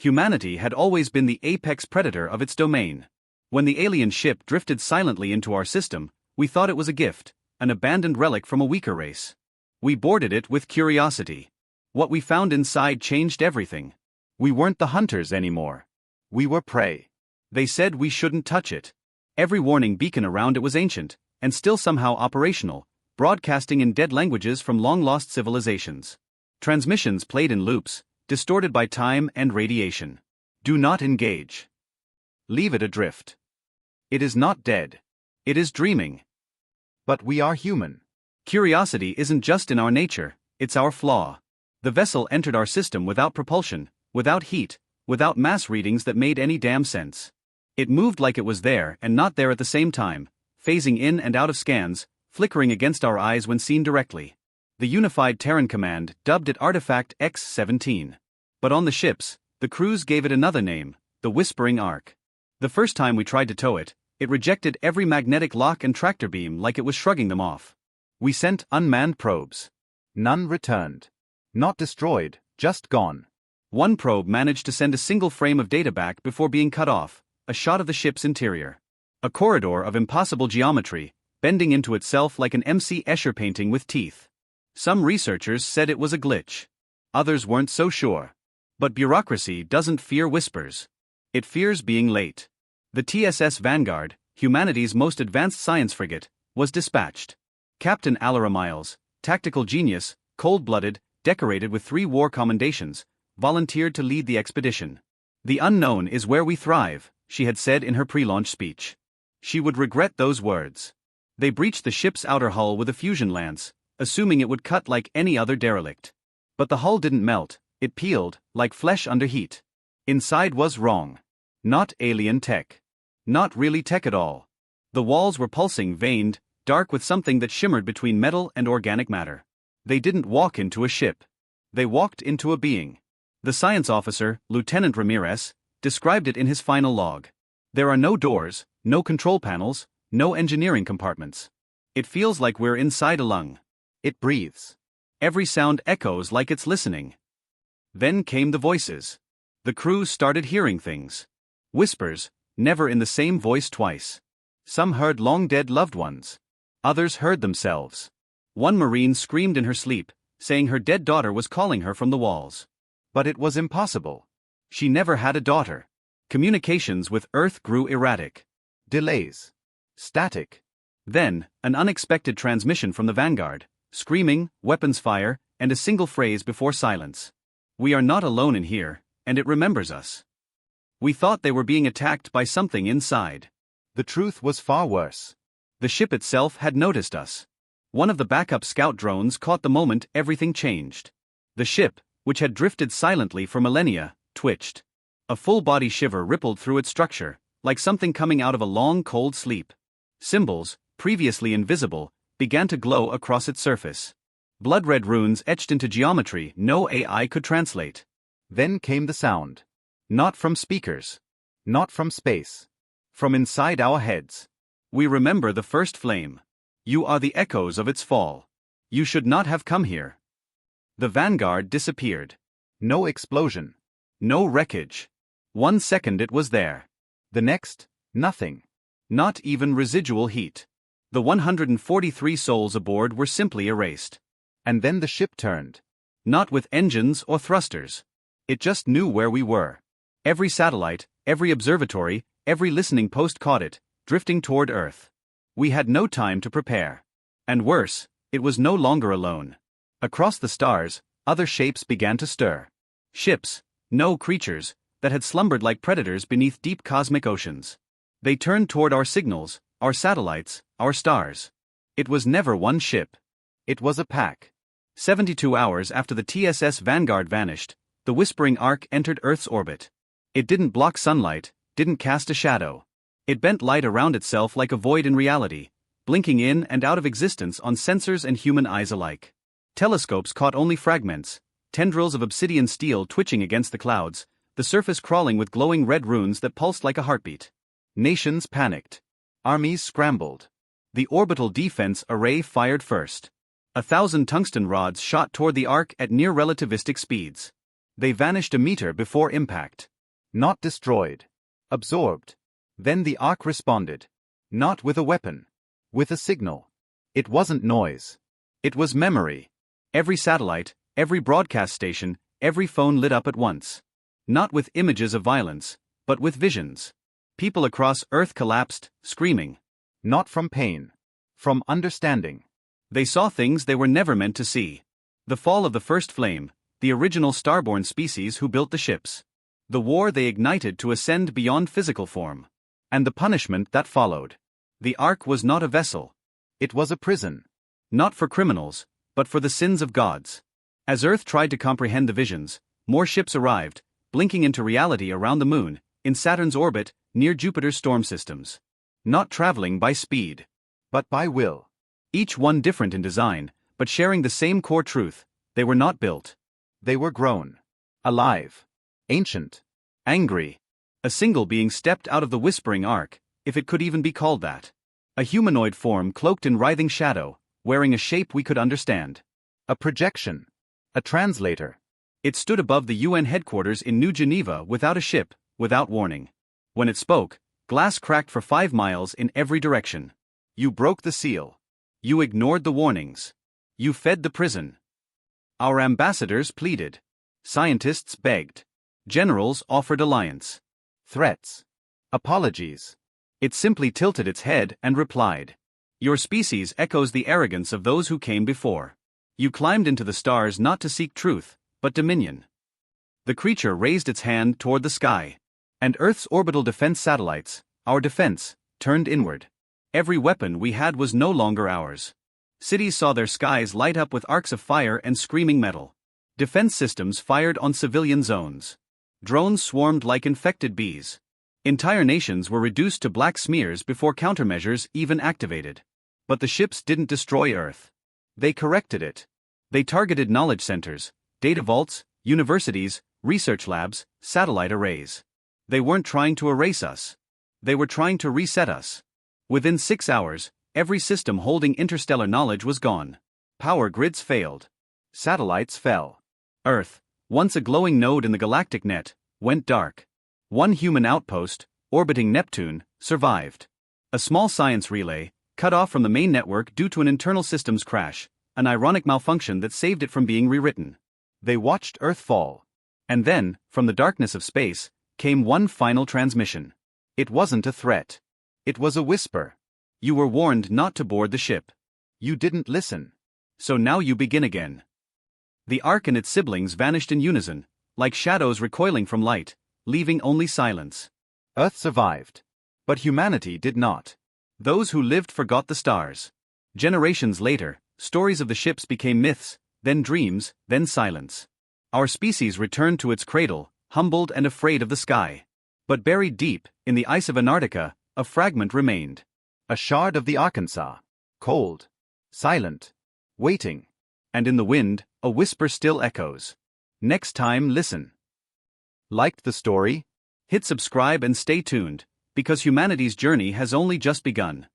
Humanity had always been the apex predator of its domain. When the alien ship drifted silently into our system, we thought it was a gift, an abandoned relic from a weaker race. We boarded it with curiosity. What we found inside changed everything. We weren't the hunters anymore. We were prey. They said we shouldn't touch it. Every warning beacon around it was ancient, and still somehow operational, broadcasting in dead languages from long-lost civilizations. Transmissions played in loops, distorted by time and radiation. Do not engage. Leave it adrift. It is not dead. It is dreaming. But we are human. Curiosity isn't just in our nature, it's our flaw. The vessel entered our system without propulsion, without heat, without mass readings that made any damn sense. It moved like it was there and not there at the same time, phasing in and out of scans, flickering against our eyes when seen directly. The Unified Terran Command dubbed it Artifact X-17. But on the ships, the crews gave it another name, the Whispering Ark. The first time we tried to tow it, it rejected every magnetic lock and tractor beam like it was shrugging them off. We sent unmanned probes. None returned. Not destroyed, just gone. One probe managed to send a single frame of data back before being cut off, a shot of the ship's interior. A corridor of impossible geometry, bending into itself like an M.C. Escher painting with teeth. Some researchers said it was a glitch. Others weren't so sure. But bureaucracy doesn't fear whispers. It fears being late. The TSS Vanguard, humanity's most advanced science frigate, was dispatched. Captain Alara Miles, tactical genius, cold-blooded, decorated with 3 war commendations, volunteered to lead the expedition. The unknown is where we thrive, she had said in her pre-launch speech. She would regret those words. They breached the ship's outer hull with a fusion lance, assuming it would cut like any other derelict. But the hull didn't melt, it peeled, like flesh under heat. Inside was wrong. Not alien tech. Not really tech at all. The walls were pulsing, veined, dark with something that shimmered between metal and organic matter. They didn't walk into a ship. They walked into a being. The science officer, Lieutenant Ramirez, described it in his final log. There are no doors, no control panels, no engineering compartments. It feels like we're inside a lung. It breathes. Every sound echoes like it's listening. Then came the voices. The crew started hearing things. Whispers, never in the same voice twice. Some heard long-dead loved ones. Others heard themselves. One Marine screamed in her sleep, saying her dead daughter was calling her from the walls. But it was impossible. She never had a daughter. Communications with Earth grew erratic. Delays. Static. Then, an unexpected transmission from the Vanguard, screaming, weapons fire, and a single phrase before silence. We are not alone in here, and it remembers us. We thought they were being attacked by something inside. The truth was far worse. The ship itself had noticed us. One of the backup scout drones caught the moment everything changed. The ship, which had drifted silently for millennia, twitched. A full-body shiver rippled through its structure, like something coming out of a long cold sleep. Symbols, previously invisible, began to glow across its surface. Blood-red runes etched into geometry no AI could translate. Then came the sound. Not from speakers. Not from space. From inside our heads. We remember the first flame. You are the echoes of its fall. You should not have come here. The Vanguard disappeared. No explosion. No wreckage. 1 second it was there. The next, nothing. Not even residual heat. The 143 souls aboard were simply erased. And then the ship turned. Not with engines or thrusters. It just knew where we were. Every satellite, every observatory, every listening post caught it, drifting toward Earth. We had no time to prepare. And worse, it was no longer alone. Across the stars, other shapes began to stir. Ships, no creatures, that had slumbered like predators beneath deep cosmic oceans. They turned toward our signals, our satellites, our stars. It was never one ship. It was a pack. 72 hours after the TSS Vanguard vanished, the Whispering Ark entered Earth's orbit. It didn't block sunlight, didn't cast a shadow. It bent light around itself like a void in reality, blinking in and out of existence on sensors and human eyes alike. Telescopes caught only fragments, tendrils of obsidian steel twitching against the clouds, the surface crawling with glowing red runes that pulsed like a heartbeat. Nations panicked. Armies scrambled. The orbital defense array fired first. 1,000 tungsten rods shot toward the Ark at near relativistic speeds. They vanished a meter before impact. Not destroyed. Absorbed. Then the Ark responded. Not with a weapon. With a signal. It wasn't noise. It was memory. Every satellite, every broadcast station, every phone lit up at once. Not with images of violence, but with visions. People across Earth collapsed, screaming. Not from pain. From understanding. They saw things they were never meant to see. The fall of the first flame, the original starborn species who built the ships. The war they ignited to ascend beyond physical form. And the punishment that followed. The Ark was not a vessel. It was a prison. Not for criminals, but for the sins of gods. As Earth tried to comprehend the visions, more ships arrived, blinking into reality around the moon, in Saturn's orbit, near Jupiter's storm systems. Not traveling by speed, but by will. Each one different in design, but sharing the same core truth: they were not built. They were grown. Alive. Ancient. Angry. A single being stepped out of the whispering Ark, if it could even be called that. A humanoid form cloaked in writhing shadow, wearing a shape we could understand. A projection. A translator. It stood above the UN headquarters in New Geneva without a ship, without warning. When it spoke, glass cracked for 5 miles in every direction. You broke the seal. You ignored the warnings. You fed the prison. Our ambassadors pleaded. Scientists begged. Generals offered alliance. Threats. Apologies. It simply tilted its head and replied. Your species echoes the arrogance of those who came before. You climbed into the stars not to seek truth, but dominion. The creature raised its hand toward the sky. And Earth's orbital defense satellites, our defense, turned inward. Every weapon we had was no longer ours. Cities saw their skies light up with arcs of fire and screaming metal. Defense systems fired on civilian zones. Drones swarmed like infected bees. Entire nations were reduced to black smears before countermeasures even activated. But the ships didn't destroy Earth. They corrected it. They targeted knowledge centers, data vaults, universities, research labs, satellite arrays. They weren't trying to erase us. They were trying to reset us. Within 6 hours, every system holding interstellar knowledge was gone. Power grids failed. Satellites fell. Earth, once a glowing node in the galactic net, went dark. One human outpost, orbiting Neptune, survived. A small science relay, cut off from the main network due to an internal systems crash, an ironic malfunction that saved it from being rewritten. They watched Earth fall. And then, from the darkness of space, came one final transmission. It wasn't a threat. It was a whisper. You were warned not to board the ship. You didn't listen. So now you begin again. The Ark and its siblings vanished in unison, like shadows recoiling from light, leaving only silence. Earth survived. But humanity did not. Those who lived forgot the stars. Generations later, stories of the ships became myths, then dreams, then silence. Our species returned to its cradle, humbled and afraid of the sky. But buried deep, in the ice of Antarctica, a fragment remained. A shard of the Arkansas. Cold. Silent. Waiting. And in the wind, a whisper still echoes. Next time, listen. Liked the story? Hit subscribe and stay tuned, because humanity's journey has only just begun.